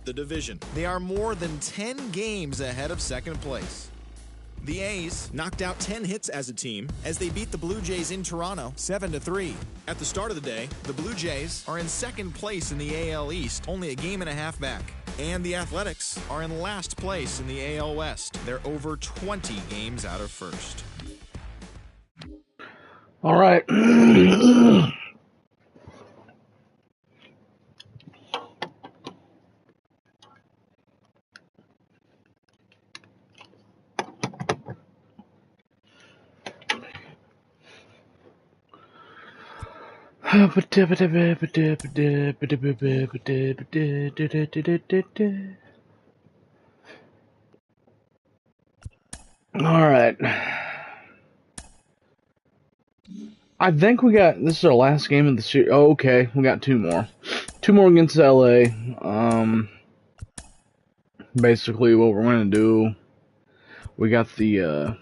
the division. They are more than 10 games ahead of second place. The A's knocked out 10 hits as a team as they beat the Blue Jays in Toronto 7-3. At the start of the day, the Blue Jays are in second place in the AL East, only a game and a half back. And the Athletics are in last place in the AL West. They're over 20 games out of first. All right. Alright. I think we got, this is our last game of the series. Oh, okay, we got two more. Two more against LA. Basically what we're going to do, we got the,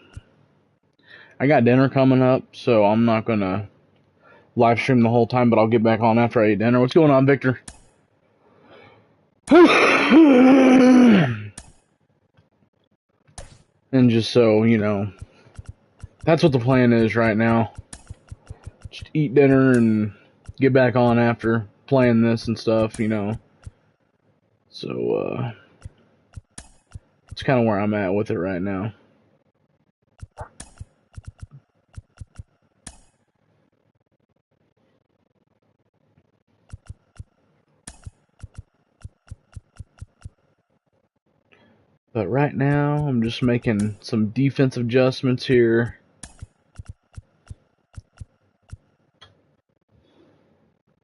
I got dinner coming up, so I'm not going to live stream the whole time, but I'll get back on after I eat dinner. What's going on, Victor? And just so, you know, that's what the plan is right now. Just eat dinner and get back on after playing this and stuff, you know. So, it's kind of where I'm at with it right now. But right now, I'm just making some defensive adjustments here.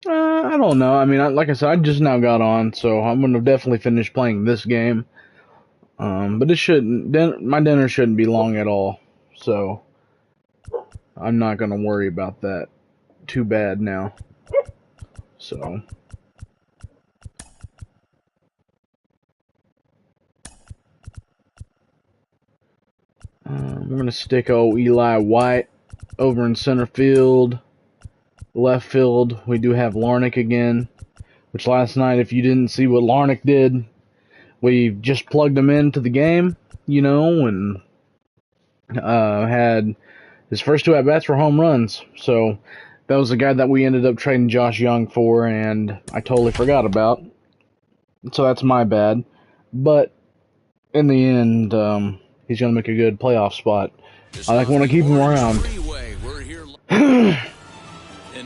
I don't know. I mean, like I said, I just now got on, so I'm going to definitely finish playing this game. But it shouldn't, my dinner shouldn't be long at all. So, I'm not going to worry about that too bad now. So... we're going to stick old Eli White over in center field. Left field, we do have Larnach again. Which last night, if you didn't see what Larnach did, we just plugged him into the game, you know, and had his first two at-bats were home runs. So that was the guy that we ended up trading Josh Young for, and I totally forgot about. So that's my bad. But in the end, he's going to make a good playoff spot. I want to keep him around.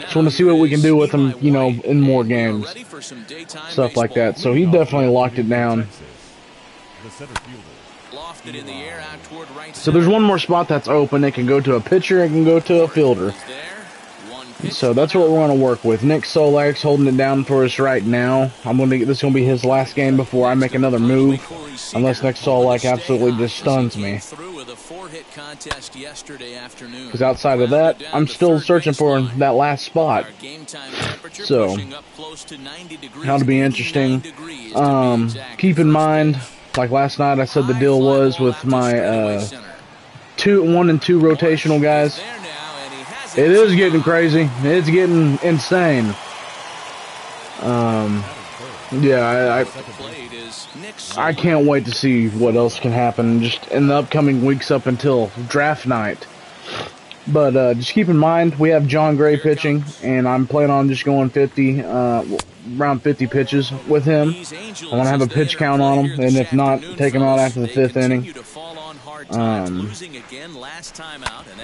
Just want to see what we can do with him, you know, in more games. Stuff like that. So he definitely locked it down. So there's one more spot that's open. It can go to a pitcher, it can go to a fielder. So that's what we're going to work with. Nick Solak's holding it down for us right now. This is going to be his last game before I make another move. Unless Nick Solak absolutely just stuns me. Because outside of that, I'm still searching for that last spot. So, that'll be interesting. Keep in mind, like last night I said the deal was with my 1 and 2 rotational guys. It is getting crazy. It's getting insane. Yeah, I can't wait to see what else can happen just in the upcoming weeks up until draft night. But just keep in mind, we have John Gray pitching, and I'm planning on just going around 50 pitches with him. I want to have a pitch count on him, and if not, take him out after the 5th inning.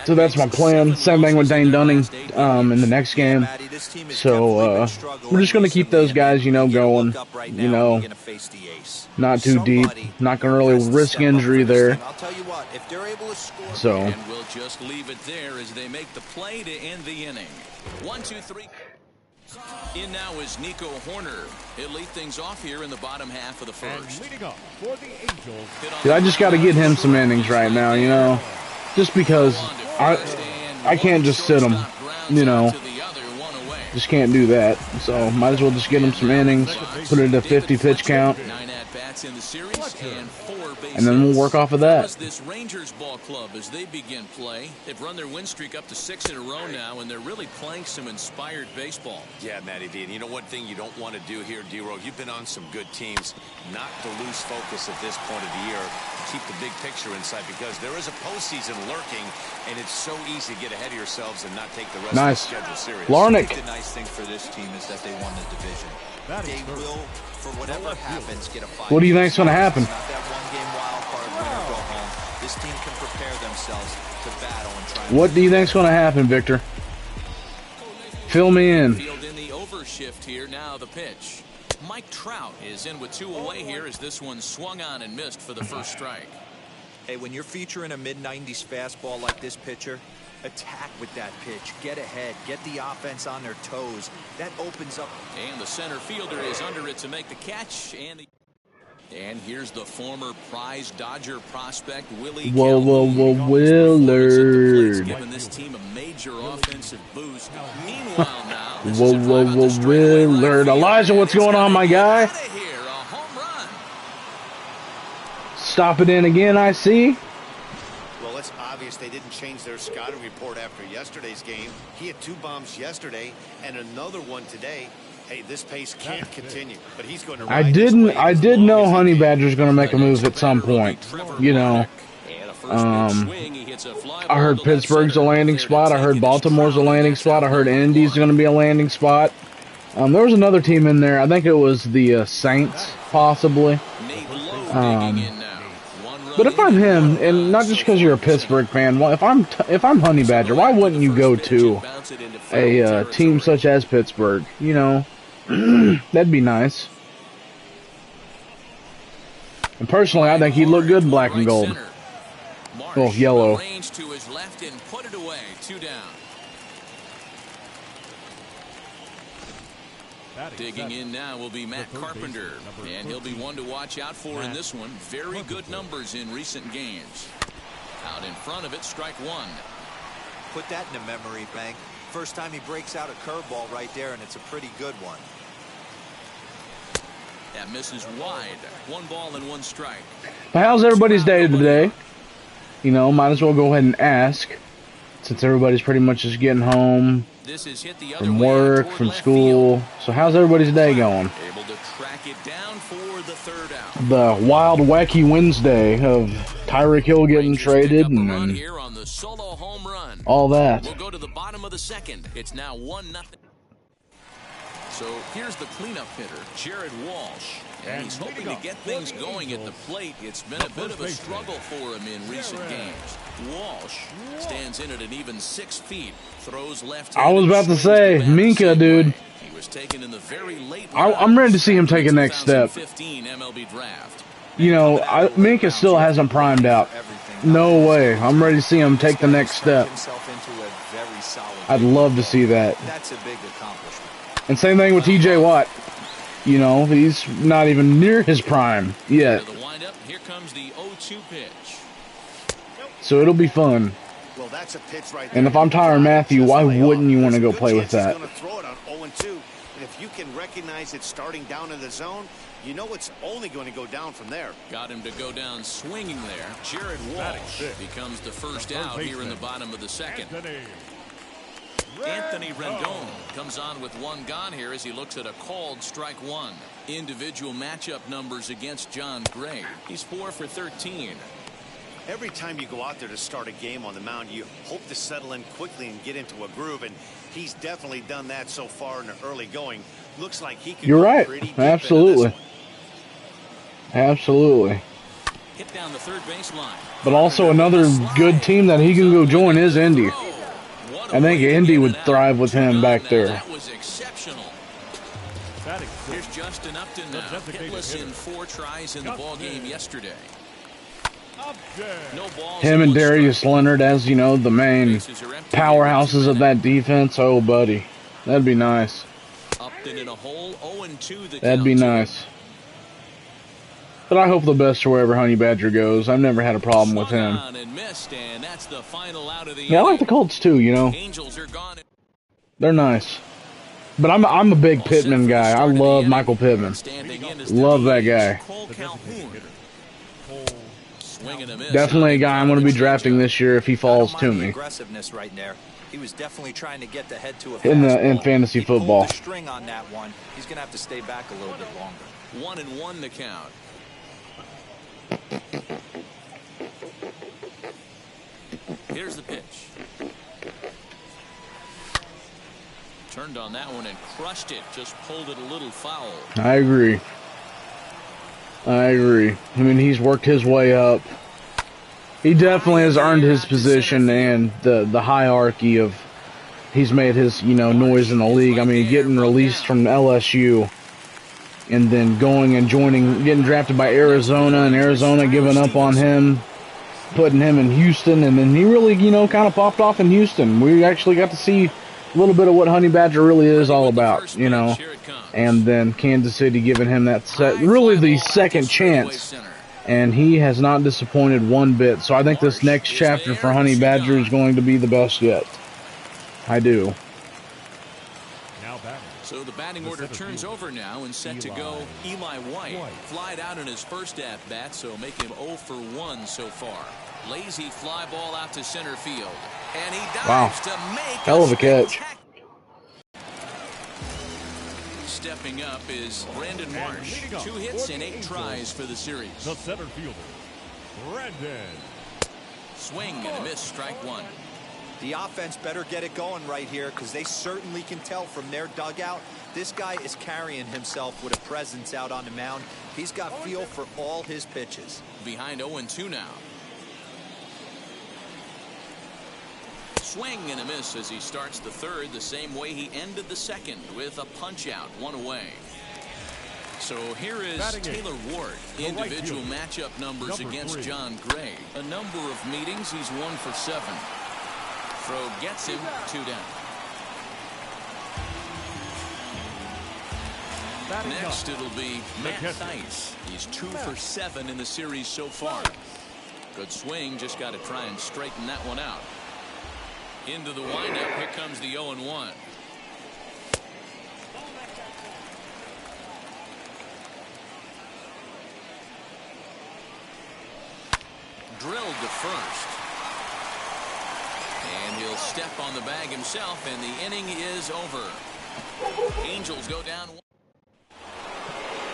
So that's my plan. Same thing with Dane Dunning in the next game. So we're just going to keep those guys, you know, going. You know, not too deep. Not going to really risk injury there. So. And we'll just leave it there as they make the play to end the inning. 1, 2, 3. In now is Nico Horner. He'll lead things off here in the bottom half of the first. Dude, I just got to get him some innings right now, you know, just because I can't just sit him, you know, just can't do that. So might as well just get him some innings, put it at a 50 pitch count, at-bats in the series and 4 base And then we'll work off of that. This Rangers ball club as they begin play. They've run their win streak up to 6 in a row now, and they're really playing some inspired baseball. Yeah, Matty V. And you know one thing you don't want to do here, D-Row, you've been on some good teams, not to lose focus at this point of the year. Keep the big picture in sight because there is a postseason lurking, and it's so easy to get ahead of yourselves and not take the rest of the schedule serious. Larnick. The nice thing for this team is that they won the division. They will, for whatever happens, get a 5. What do you think's going to happen? Not that one-game wild card win or go home. This team can prepare themselves to battle and try. What do you think's going to happen, Victor? Fill me in. Field in the overshift here. Now the pitch. Mike Trout is in with 2 away here as this one swung on and missed for the first strike. Hey, when you're featuring a mid-90s fastball like this pitcher, attack with that pitch. Get ahead. Get the offense on their toes. That opens up. And the center fielder is under it to make the catch. And here's the former prize Dodger prospect, Willie Willard. Giving this team a major offensive boost. Meanwhile now, Willard. Elijah, what's going on, my guy? Stop it in again, I see. Well, it's obvious they didn't change their scouting report after yesterday's game. He had 2 bombs yesterday and another one today. Hey, this pace can't continue, but he's going to. I did know Honey Badger's going to make a move at some point. You know, I heard Pittsburgh's a landing spot. I heard Baltimore's a landing spot. I heard Indy's going to be a landing spot. There was another team in there. I think it was the Saints, possibly. But if I'm him, and not just because you're a Pittsburgh fan, if I'm Honey Badger, why wouldn't you go to a team such as Pittsburgh? You know, that'd be nice. And personally, I think he'd look good in black and gold. Oh, yellow. Digging in now will be Matt Carpenter, and he'll be one to watch out for in this one. Very good numbers in recent games. Out in front of it, strike 1. Put that in a memory bank. First time he breaks out a curveball right there, and it's a pretty good one. That misses wide. 1 ball and 1 strike. How's everybody's day today? You know, might as well go ahead and ask, since everybody's pretty much just getting home from work, from school. So how's everybody's day going? Able to track it down for the 3rd out. The wild, wacky Wednesday of Tyreek Hill getting traded and all that. We'll go to the bottom of the 2nd. It's now 1-0. So here's the cleanup hitter, Jared Walsh. And he's hoping to get things going at the plate. It's been a bit of a struggle for him in recent games. Walsh stands in at an even 6 feet. Throws left. I was about to say, Minka, dude. He was taken in the very late. I'm ready to see him take a next step. MLB draft. You know, Minka still hasn't primed out. No way. I'm ready to see him take the next step. I'd love to see that. That's a big accomplishment. And same thing with TJ Watt. You know, he's not even near his prime yet. Here comes the 0-2 pitch. So it'll be fun. Well, that's a pitch right there. And if I'm Tyrann Mathieu, why wouldn't you want to go play with that? Throw it on 0-2. And if you can recognize it starting down in the zone, you know it's only going to go down from there. Got him to go down swinging there. Jared Walsh becomes the first out here in the bottom of the 2nd. Anthony Rendon comes on with 1 gone here as he looks at a called strike 1. Individual matchup numbers against John Gray. He's 4 for 13. Every time you go out there to start a game on the mound, you hope to settle in quickly and get into a groove, and he's definitely done that so far in the early going. Looks like he can. You're right. Absolutely. Absolutely. Hit down the 3rd baseline. But also another good team that he can go join is Indy. I think Indy would thrive with him back there. That was exceptional. Here's Justin Upton now. Hitless in 4 tries in the ball game yesterday. Him and Darius Leonard as, you know, the main powerhouses of that defense. Oh, buddy. That'd be nice. That'd be nice. But I hope the best for wherever Honey Badger goes. I've never had a problem with him. Yeah, I like the Colts too, you know. They're nice. But I'm a big Pittman guy. I love Michael Pittman. Love that guy. Definitely a guy I'm going to be drafting this year if he falls to me. Aggressiveness right there. He was definitely trying to get the head to a in fantasy football. He pulled the string on that one. He's going to have to stay back a little bit longer. 1-1 the count. Here's the pitch. Turned on that one and crushed it. Just pulled it a little foul. I agree. I mean, he's worked his way up. He definitely has earned his position and the hierarchy of. He's made his, noise in the league. I mean, getting released from LSU and then going and getting drafted by Arizona, and Arizona giving up on him, putting him in Houston, and then he really, kind of popped off in Houston. We actually got to see a little bit of what Honey Badger really is all about, and then Kansas City giving him that really the second chance, and he has not disappointed one bit. So I think this next chapter for Honey Badger is going to be the best yet. I do. So the batting order turns over now and set to go. Eli White flied out in his first at-bat, so make him 0 for 1 so far. Lazy fly ball out to center field. And he dives to make hell of a catch. Stepping up is Brandon Marsh. 2 hits and 8 tries for the series. The center fielder, Brandon. Swing and a miss, strike 1. The offense better get it going right here, because they certainly can tell from their dugout this guy is carrying himself with a presence out on the mound. He's got feel for all his pitches. Behind 0-2 now. Swing and a miss as he starts the third the same way he ended the second, with a punch out, 1 away. So here is Taylor Ward. Individual matchup numbers against John Gray. A number of meetings, he's 1 for 7. Throw gets him 2 down. Next it'll be Matt Theis. He's 2 for 7 in the series so far. Good swing, just got to try and straighten that one out. Into the windup, here comes the 0-1. Drilled to first. And he'll step on the bag himself, and the inning is over. Angels go down.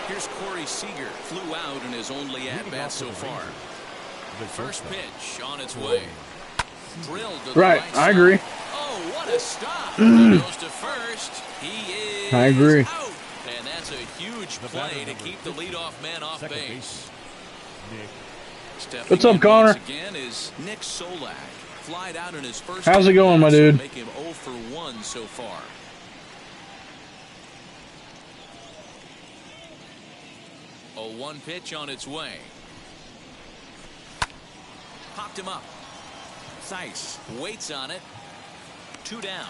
Here's Corey Seager. Flew out in his only at-bat so far. First pitch on its way. Drilled to the right I agree. Oh, what a stop. He goes to first. He is I agree. out. And that's a huge play to keep the leadoff man off base. What's up, Connor? Again is Nick Solak. Flied out in his first. How's it going, my dude? Make him 0 for 1 so far. A 1 pitch on its way. Popped him up. Theis waits on it. 2 down.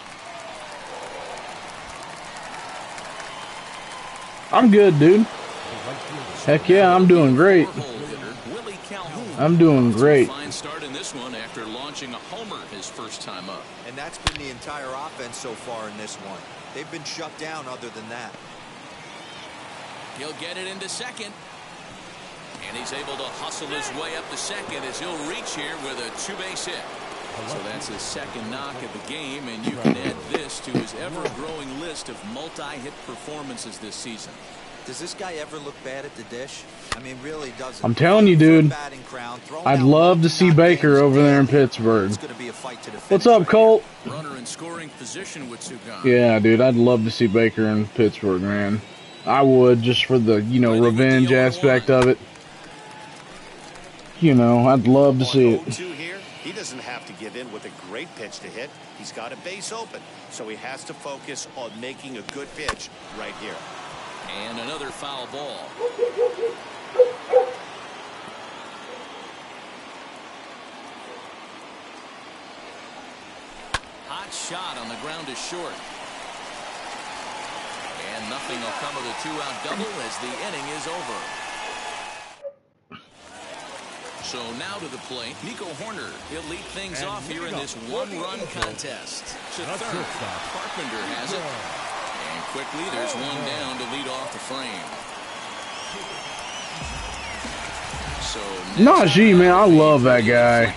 I'm good, dude. Heck yeah, I'm doing great. I'm doing great. Fine start in this one after launching a homer his first time up. And that's been the entire offense so far in this one. They've been shut down other than that. He'll get it into second. And he's able to hustle his way up to second as he'll reach here with a 2-base hit. So that's his second knock of the game, and you can add this to his ever-growing list of multi-hit performances this season. Does this guy ever look bad at the dish? I mean, really doesn't. I'm telling you, dude. I'd love to see Baker over there in Pittsburgh. What's up, Colt? Runner in scoring position with Sugan. Yeah, dude, I'd love to see Baker in Pittsburgh, man. I would, just for the, revenge aspect of it. I'd love to see it. He doesn't have to give in with a great pitch to hit. He's got a base open, so he has to focus on making a good pitch right here. And another foul ball. Hot shot on the ground is short. And nothing will come of the 2-out double as the inning is over. So now to the plate, Nico Horner. He'll lead things off here in this 1-run contest. To third, Carpenter has it. And quickly. There's one down to lead off the frame. So Najee, man, I love that guy.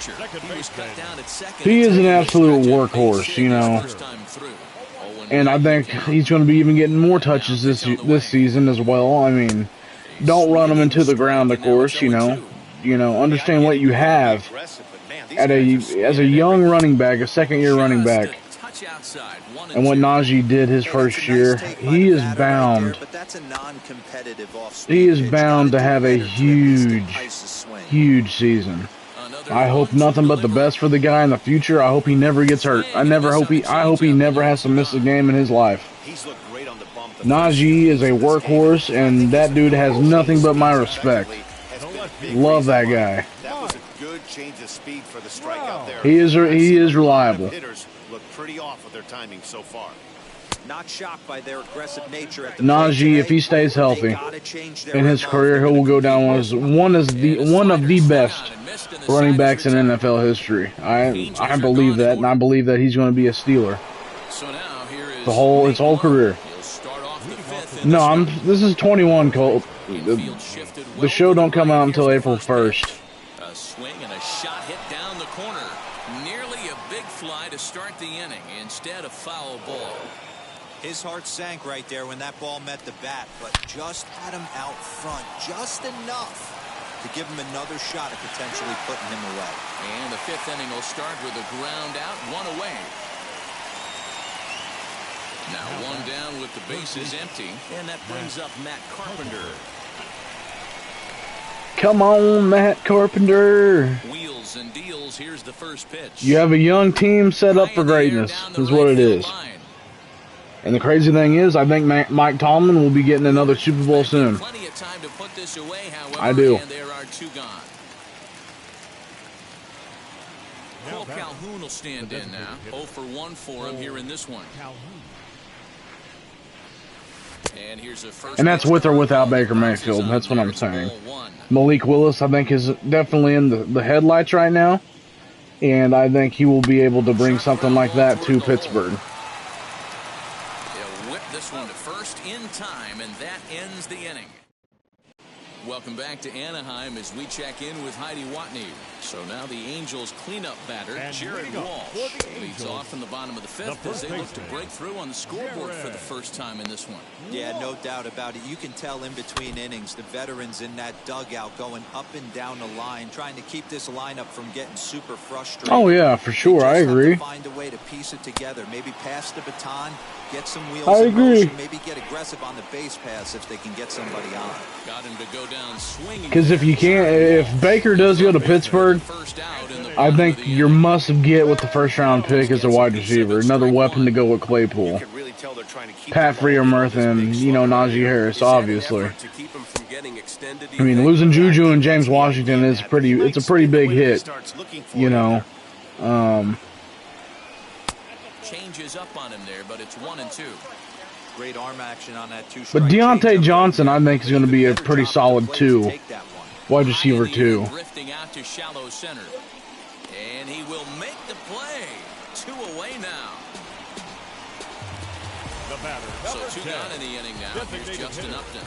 He is an absolute workhorse, you know. And I think he's going to be even getting more touches this season as well. I mean, don't run him into the ground, of course, you know. Understand what you have as a young running back, a second-year running back. And what Najee did his first year, he is bound. He is bound to have a huge season. I hope nothing but the best for the guy in the future. I hope he never gets hurt. I hope he never has to miss a game in his life. Najee is a workhorse, and that dude has nothing but my respect. Love that guy. That was a good change of speed for the strikeout there. He is reliable. Hitters look pretty off with their timing so far. Not shocked by their aggressive nature at the Najee, if he stays healthy in his career, he will go down as one of the best running backs in NFL history. I believe that, and I believe that he's going to be a Steeler. His whole career. No, this is 21, Colt. The show don't come out until April 1st. A swing and a shot hit down the corner. Nearly a big fly to start the inning. Instead, a foul ball. His heart sank right there when that ball met the bat, but just had him out front, just enough to give him another shot at potentially putting him away. And the fifth inning will start with a ground out, one away. Now one down with the bases empty, and that brings up Matt Carpenter. Come on, Matt Carpenter. Wheels and deals. Here's the first pitch. You have a young team set up for greatness, is what it is. And the crazy thing is, I think Mike Tomlin will be getting another Super Bowl soon. Plenty of time to put this away, however, I do. And there are two gone. Cole Calhoun will stand in now. 0 for 1 for him here in this one. And here's a first. And that's with or without Baker Mayfield. That's what I'm saying. Malik Willis, I think, is definitely in the headlights right now. And I think he will be able to bring something like that to Pittsburgh. He'll whip this one to first in time, and that ends the inning. Welcome back to Anaheim as we check in with Heidi Watney. So now the Angels cleanup batter, Jared Walsh, leads off in the bottom of the fifth as they look to break through on the scoreboard for the first time in this one. Yeah, no doubt about it. You can tell in between innings, the veterans in that dugout going up and down the line, trying to keep this lineup from getting super frustrated. Oh, yeah, for sure. I agree. Find a way to piece it together. Maybe pass the baton, get some wheels in motion, maybe get aggressive on the base pass if they can get somebody on. Got him to go down swinging. Because if Baker does go to Pittsburgh, I think your must-get with the first-round pick is a wide receiver, another weapon to go with Claypool. Pat Freiermuth and, Najee Harris, obviously. I mean, losing Juju and James Washington is it's a pretty big hit, Changes up on him there, but it's 1 and 2. Great arm action on that two-strike. But Deontay Johnson, I think, is going to be a pretty solid wide receiver 2. Drifting out to shallow center. And he will make the play. 2 away now. The batter, so 2 gone in the inning now. Here's Justin Upton.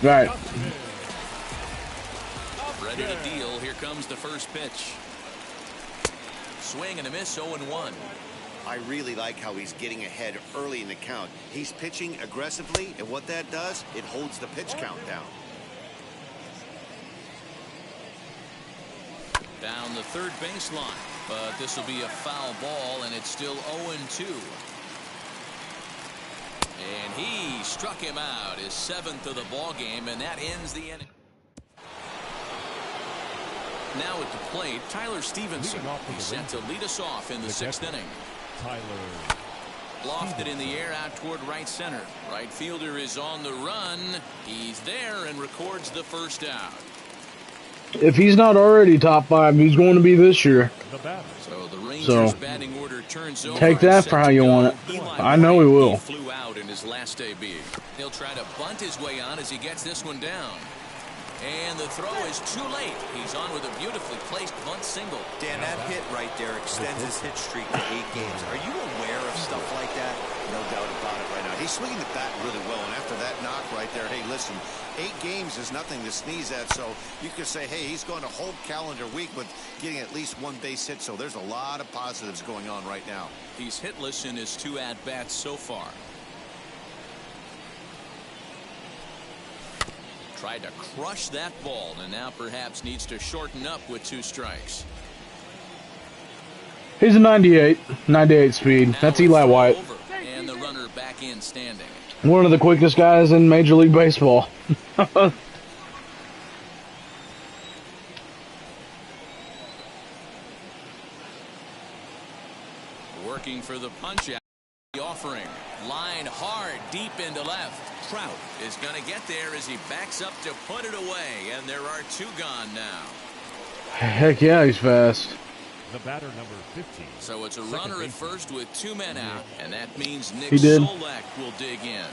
Right. Ready to deal. Here comes the first pitch. Swing and a miss, 0-1. I really like how he's getting ahead early in the count. He's pitching aggressively, and what that does, it holds the pitch count down. Down the third baseline, but this will be a foul ball, and it's still 0-2. And he struck him out, his 7th of the ball game, and that ends the inning. Now at the plate, Tyler Stevenson. He's set to lead us off in the 6th inning. Lofted in the air out toward right center. Right fielder is on the run. He's there and records the first out. If he's not already top 5, he's going to be this year. So the Rangers batting order turns over. Take that for how you want it. I know he will. Flew out in his last AB. He'll try to bunt his way on as he gets this one down. And the throw is too late. He's on with a beautifully placed bunt single. Dan, that hit right there extends his hit streak to 8 games. Are you aware of stuff like that? No doubt about it right now. He's swinging the bat really well, and after that knock right there, hey, listen, 8 games is nothing to sneeze at, so you could say, hey, he's going a whole calendar week with getting at least 1 base hit, so there's a lot of positives going on right now. He's hitless in his 2 at-bats so far. Tried to crush that ball, and now perhaps needs to shorten up with 2 strikes. He's a 98 speed. That's Eli White. And the runner back in standing. One of the quickest guys in Major League Baseball. Working for the punch out. The offering. Line hard deep into left. Trout is going to get there as he backs up to put it away. And there are 2 gone now. Heck yeah, he's fast. The batter number 15. So it's a runner at first with 2 men out. And that means Nick He did. Solak will dig in.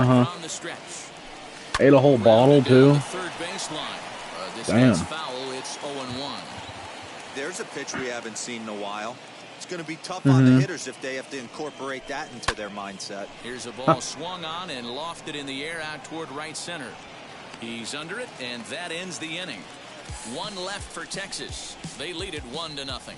On the stretch. Ate a whole bottle too. The third baseline. This Damn. is foul. It's 0-1. There's a pitch we haven't seen in a while. It's going to be tough on the hitters if they have to incorporate that into their mindset. Here's a ball swung on and lofted in the air out toward right center. He's under it, and that ends the inning. 1 left for Texas. They lead it 1-0.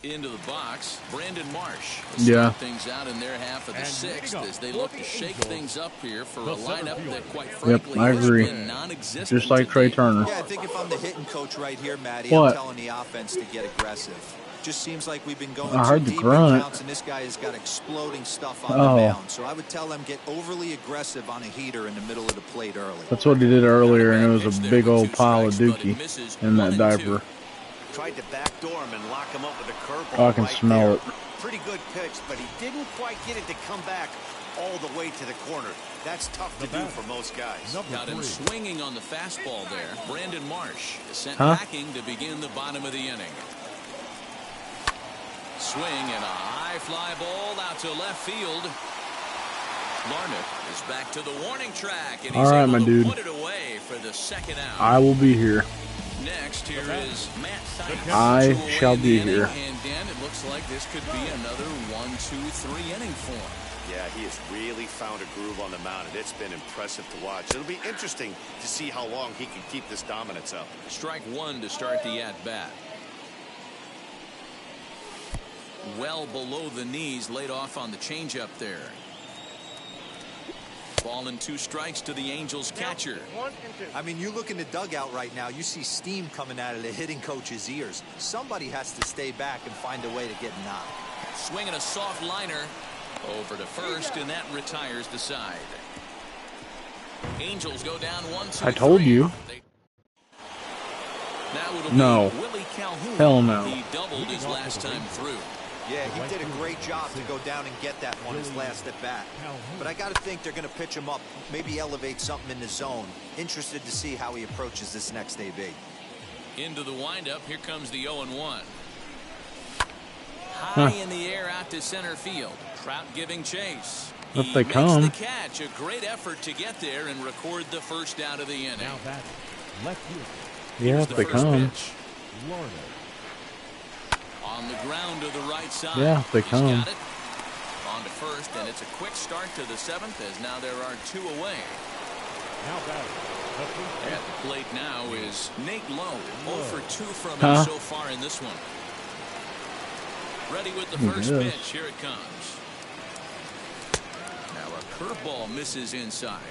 Into the box, Brandon Marsh. Yeah. Things out in their half of the And 6th up as they for look the to shake Angels, things up here for the a center lineup fielder. that, quite frankly, I has agree. been non-existent. Just like Trey today. Turner. Yeah, I think if I'm the hitting coach right here, Matty, What? I'm telling the offense to get aggressive. Just seems like we've been going I heard too the deep in grunt. counts, and this guy has got exploding stuff on Oh. the mound. So I would tell them get overly aggressive on a heater in the middle of the plate early. That's what he did earlier, and it was a big old pile of dookie in that diaper. Tried to backdoor him and lock him up with a curveball. Oh, I can right smell there. it. Pretty good pitch, but he didn't quite get it to come back all the way to the corner. That's tough to do for most guys. Got him swinging on the fastball there. Brandon Marsh is sent Huh? packing to begin the bottom of the inning. Swing and a high fly ball out to left field. Larnett is back to the warning track, and he's All right, able my to dude. put it away for the 2nd out. I will be here. Next, here is Matt Sykes. I 2 away shall in the be inning, here. And Dan, it looks like this could be another 1-2-3 inning for him. Yeah, he has really found a groove on the mound, and it's been impressive to watch. It'll be interesting to see how long he can keep this dominance up. Strike 1 to start the at-bat. Well below the knees, laid off on the changeup there. Ball and 2 strikes to the Angels catcher. I mean, you look in the dugout right now, you see steam coming out of the hitting coach's ears. Somebody has to stay back and find a way to get knocked. Swinging a soft liner over to first, and that retires the side. Angels go down 1-2-3. I told you. Now it'll No. be Willie Calhoun. Hell no. He doubled his last time through. Yeah, he did a great job to go down and get that one his last at bat. But I got to think they're going to pitch him up, maybe elevate something in the zone. Interested to see how he approaches this next AB. Into the windup, here comes the 0-1. High in the air out to center field. Trout giving chase. If He they makes come. the catch. A great effort to get there and record the first out of the inning. Now that left field. Yeah, if The they first come. pitch. Larnett. On the ground to the right side. Yeah, if they He's come. got it. On to first, and it's a quick start to the 7th as now there are 2 away. Now batting. The first At the plate now is Nate Lowe. 0 for 2 from him Huh? so far in this one. Ready with the He first is. pitch. Here it comes. Now a curveball misses inside.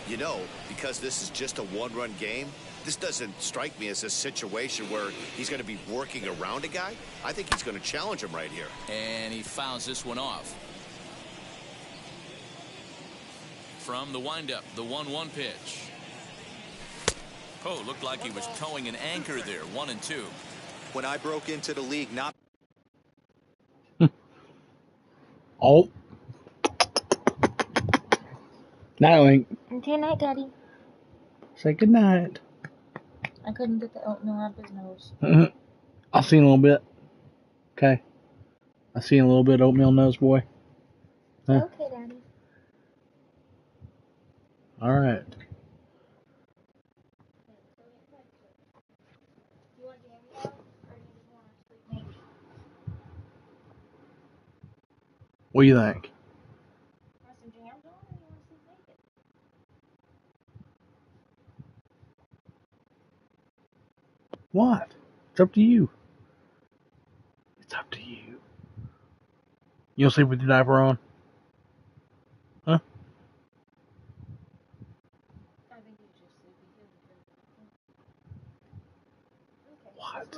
You know, because this is just a 1-run game, this doesn't strike me as a situation where he's going to be working around a guy. I think he's going to challenge him right here. And he fouls this one off. From the windup, the 1-1 pitch. Oh, looked like he was towing an anchor there. 1-2. When I broke into the league, not Oh. Night, Link. Okay, night, Daddy. Say good night. I couldn't get the oatmeal out of his nose. I'll see you in a little bit. Okay. I'll see you in a little bit, oatmeal nose boy. Huh? Okay, Daddy. All right. What do you think? What? It's up to you. It's up to you. You'll sleep with your diaper on? Huh? What?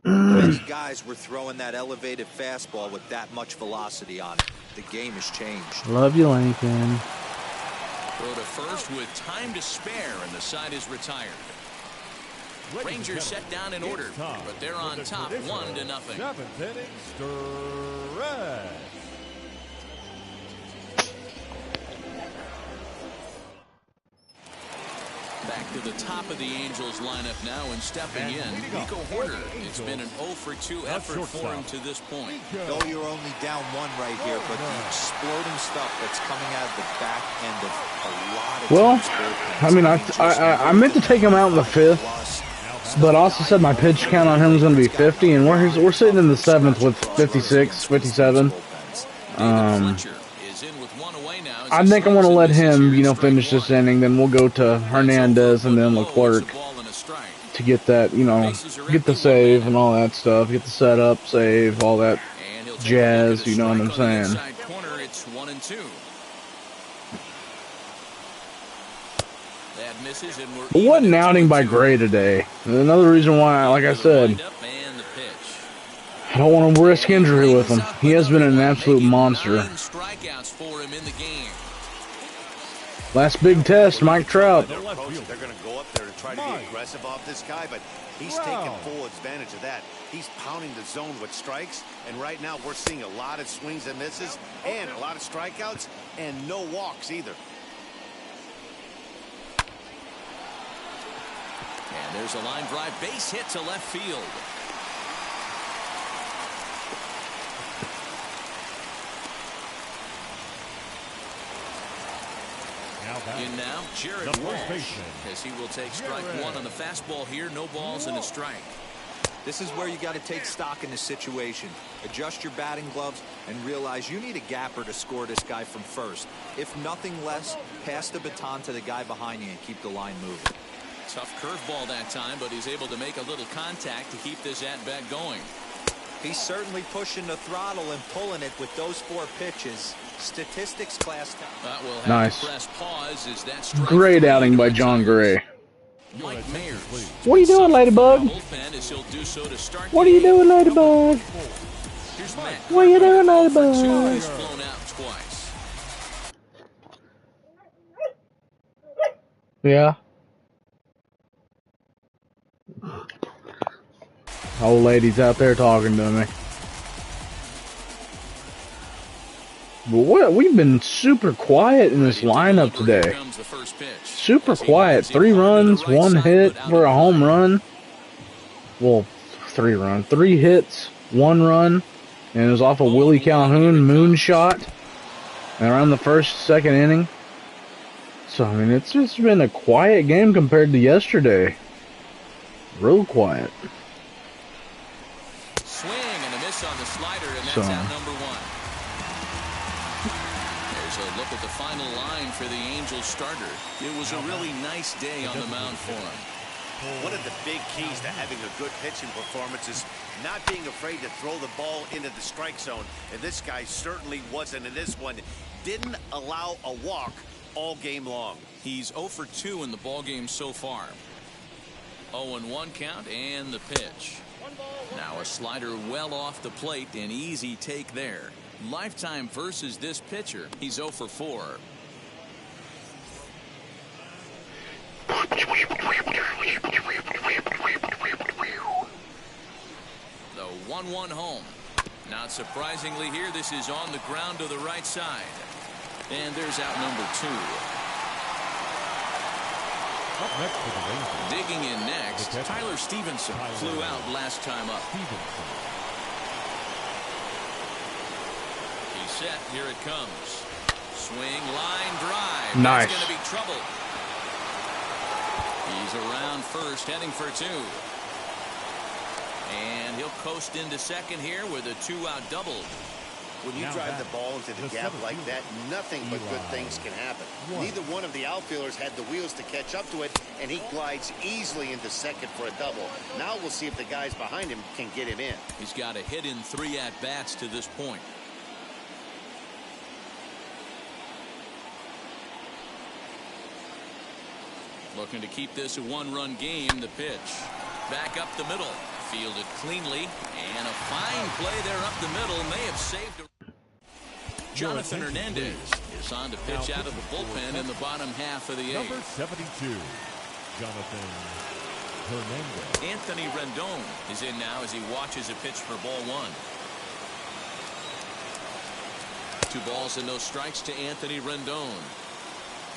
Many guys were throwing that elevated fastball with that much velocity on it. The game has changed. Love you, Lincoln. Throw to first with time to spare, and the side is retired. Rangers set down in order, but they're on top 1-0. 7th inning, stretch. Back to the top of the Angels lineup now, and stepping in, Nico Horner. It's been an 0-for-2 effort for him to this point. No, you're only down 1 right here, but the exploding stuff that's coming out of the back end of a lot of teams' bullpens. I meant to take him out in the 5th, but also said my pitch count on him was going to be 50, and we're sitting in the 7th with 56, 57. I think I want to let him, finish this inning. Then we'll go to Hernandez and then Leclerc to get that, get the save and all that stuff. Get the setup, save, all that jazz. You know what I'm saying? It wasn't an outing by Gray today. Another reason why, like I said, I don't want to risk injury with him. He has been an absolute monster. Last big test, Mike Trout. They're going to go up there and try to be aggressive off this guy, but he's taking full advantage of that. He's pounding the zone with strikes, and right now we're seeing a lot of swings and misses and a lot of strikeouts and no walks either. And there's a line drive, base hit to left field. In now, Jared Walsh, as he will take strike 1 on the fastball here. No balls and a strike. This is where you got to take stock in the situation. Adjust your batting gloves and realize you need a gapper to score this guy from first. If nothing less, pass the baton to the guy behind you and keep the line moving. Tough curveball that time, but he's able to make a little contact to keep this at-bat going. He's certainly pushing the throttle and pulling it with those 4 pitches. Statistics class. Nice. Great outing by John Gray. What are you doing, Ladybug? What are you doing, Ladybug? What are you doing, Ladybug? Yeah. Old lady's out there talking to me. But what? We've been super quiet in this lineup today. Super quiet. 3 runs, 1 hit for a home run. Well, 3 runs. 3 hits, 1 run. And it was off of Willie Calhoun moonshot. And around the second inning. So, I mean, it's just been a quiet game compared to yesterday. Real quiet. Swing and a miss on the slider, and that's out number 1. There's a look at the final line for the Angels starter. It was a really nice day on the mound for him. One of the big keys to having a good pitching performance is not being afraid to throw the ball into the strike zone. And this guy certainly wasn't in this one. Didn't allow a walk all game long. He's 0 for 2 in the ballgame so far. 0-1 count and the pitch. Now a slider well off the plate, an easy take there. Lifetime versus this pitcher, he's 0 for 4. The 1-1 home. Not surprisingly here, this is on the ground to the right side. And there's out number 2. Digging in next, Tyler Stevenson flew out last time up. He's set. Here it comes. Swing, line drive. Nice. That's going to be trouble. He's around first, heading for 2. And he'll coast into second here with a 2-out double. When you drive the ball into the gap like that, nothing but good things can happen. Neither one of the outfielders had the wheels to catch up to it, and he glides easily into second for a double. Now we'll see if the guys behind him can get him in. He's got a hit in 3 at-bats to this point. Looking to keep this a 1-run game. The pitch. Back up the middle. Fielded cleanly. And a fine play there up the middle. May have saved a... Jonathan Hernandez is on to pitch out of the bullpen in the bottom half of the 8th. Number 72, Jonathan Hernandez. Anthony Rendon is in now as he watches a pitch for ball 1. 2 balls and no strikes to Anthony Rendon.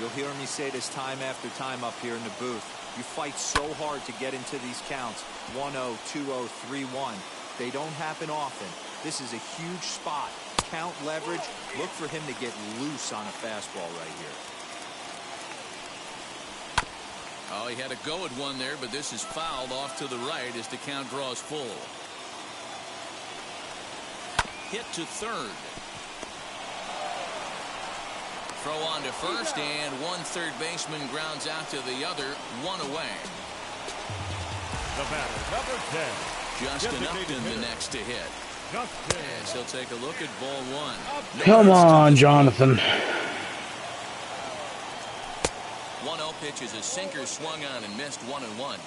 You'll hear me say this time after time up here in the booth. You fight so hard to get into these counts. 1-0, 2-0, 3-1. They don't happen often. This is a huge spot. Count leverage. Look for him to get loose on a fastball right here. Oh, he had a go at one there, but this is fouled off to the right as the count draws full. Hit to third. Throw on to first, and one third baseman grounds out to the other. 1 away. The batter, number 10. Justin Upton the next to hit. As he'll take a look at ball 1. Come on, Jonathan. 1-0 pitch is a sinker swung on and missed 1-1.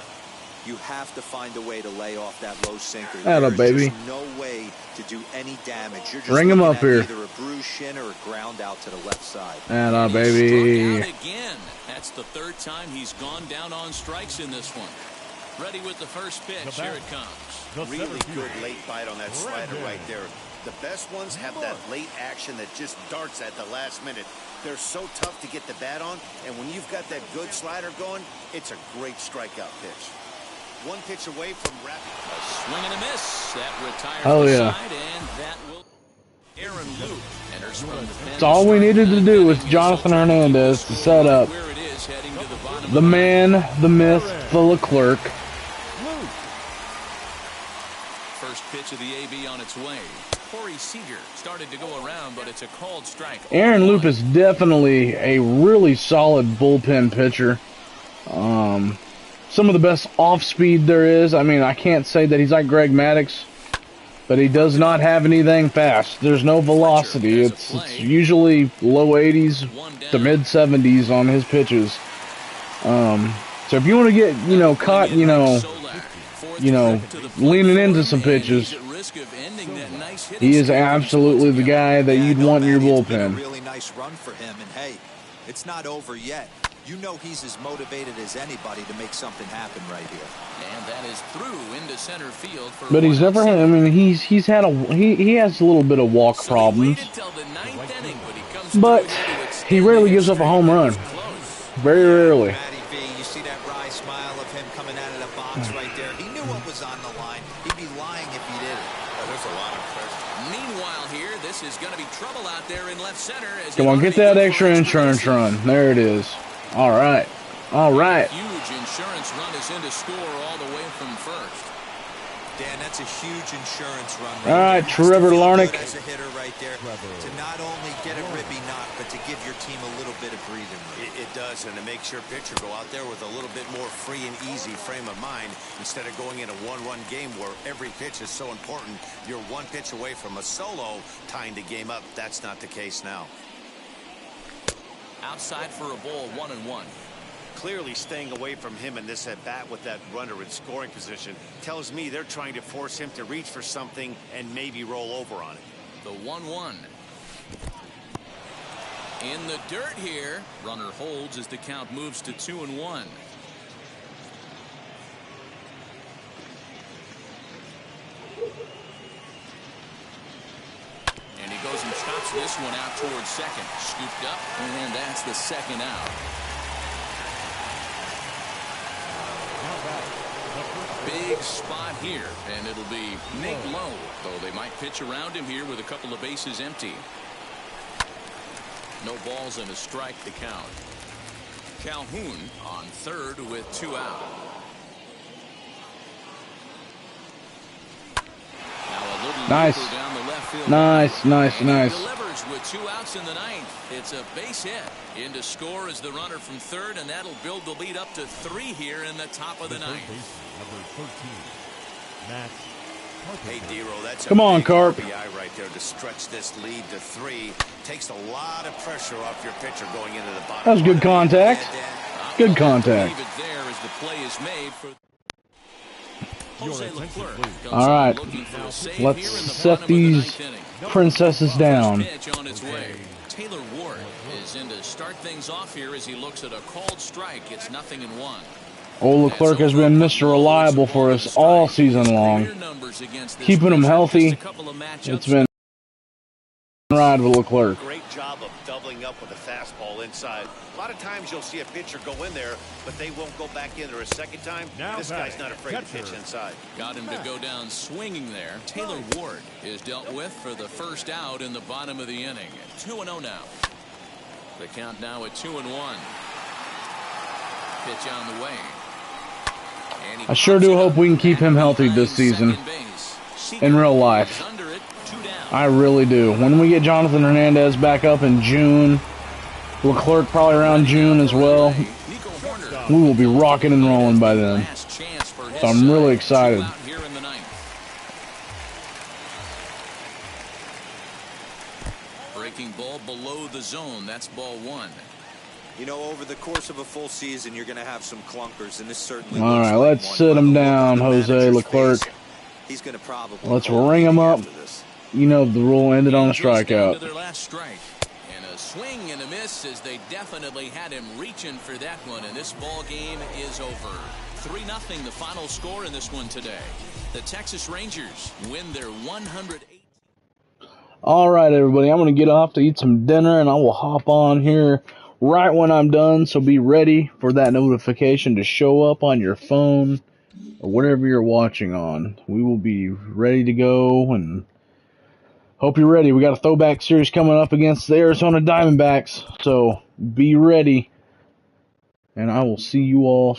You have to find a way to lay off that low sinker. Atta, baby. There's no way to do any damage. You're just Bring him up here. Either a bruised shin or a ground out to the left side. Atta, baby. Struck out again. That's the 3rd time he's gone down on strikes in this one. Ready with the first pitch. Here it comes. Really good late bite on that slider right there. The best ones have that late action that just darts at the last minute. They're so tough to get the bat on, and when you've got that good slider going, it's a great strikeout pitch. 1 pitch away from rapid. A swing and a miss. That retires oh, the yeah. side, and that will... Aaron Luke enters from the pen. That's all we needed to do was Jonathan Hernandez to set up Where it is, heading to the bottom the man, the myth, the Leclerc. First pitch of the AB on its way. Corey Seager started to go around, but it's a called strike. Aaron Loup is definitely a really solid bullpen pitcher. Some of the best off-speed there is. I mean, I can't say that he's like Greg Maddux, but he does not have anything fast. There's no velocity. It's usually low 80s to mid 70s on his pitches. So if you want to get, caught, leaning into some pitches, he is absolutely the guy that you'd want in your bullpen. Really nice run for him, and hey, it's not over yet. You know he's as motivated as anybody to make something happen right here. And that is through into center field for But he's never had, I mean, he has a little bit of walk problems. But he rarely gives up a home run. Very rarely. Matty V, you see that wry smile of him coming out of the box right there. He knew what was on the line. He'd be lying if he didn't. There's a lot of pressure. Meanwhile here, this is going to be trouble out there in left center. Come on, get that extra insurance run. There it is. All right. All right. Huge insurance run is in to score all the way from first. Dan, that's a huge insurance run. All right, Trevor Larnach. As a hitter right there, to not only get a ribby knock, but to give your team a little bit of breathing room. It does, and it makes your pitcher go out there with a little bit more free and easy frame of mind instead of going in a 1-run game where every pitch is so important. You're 1 pitch away from a solo tying the game up. That's not the case now. Outside for a ball, 1-1. Clearly staying away from him in this at-bat with that runner in scoring position tells me they're trying to force him to reach for something and maybe roll over on it. The 1-1. In the dirt here. Runner holds as the count moves to 2-1. And he goes and chops this one out towards second. Scooped up, and that's the second out. Big spot here, and it'll be Nick Lowe, though they might pitch around him here with a couple of bases empty. No balls and a strike to count. Calhoun on third with 2 out. Nice. Nice. Delivers with 2 outs in the ninth. It's a base hit. In to score is the runner from third, and that'll build the lead up to 3 here in the top of the ninth. Number 13, Matt. Hey, Dero, that's come on, Carp. RBI right there to stretch this lead to 3. Takes a lot of pressure off your pitcher going into the bottom. That was good contact. Good contact. All right, let's set these princesses down. Taylor Ward is in to start things off here as he looks at a called strike. It's 0-1. Old Leclerc has been Mr. Reliable for us all season long, keeping him healthy. It's been a ride with Leclerc. Great job of doubling up with a fastball inside. A lot of times you'll see a pitcher go in there, but they won't go back in there a second time. This guy's not afraid to pitch inside. Got him to go down swinging there. Taylor Ward is dealt with for the first out in the bottom of the inning. 2-0 now. The count now at 2-1. Pitch on the way. I sure do hope we can keep him healthy this season in real life. I really do. When we get Jonathan Hernandez back up in June, Leclerc probably around June as well, we will be rocking and rolling by then. So I'm really excited. Breaking ball below the zone. That's ball 1. You know, over the course of a full season, you're going to have some clunkers, and this certainly. All right, let's sit him down, Jose Leclerc. He's going to probably. Let's ring him up. You know the rule ended on a strikeout. Their last strike. And a swing and a miss as they definitely had him reaching for that one. And this ball game is over. 3-0 the final score in this one today. The Texas Rangers win their 108. All right, everybody, I'm going to get off to eat some dinner, and I will hop on here right when I'm done. So be ready for that notification to show up on your phone or whatever you're watching on. We will be ready to go, and hope you're ready. We got a throwback series coming up against the Arizona Diamondbacks, so be ready. And I will see you all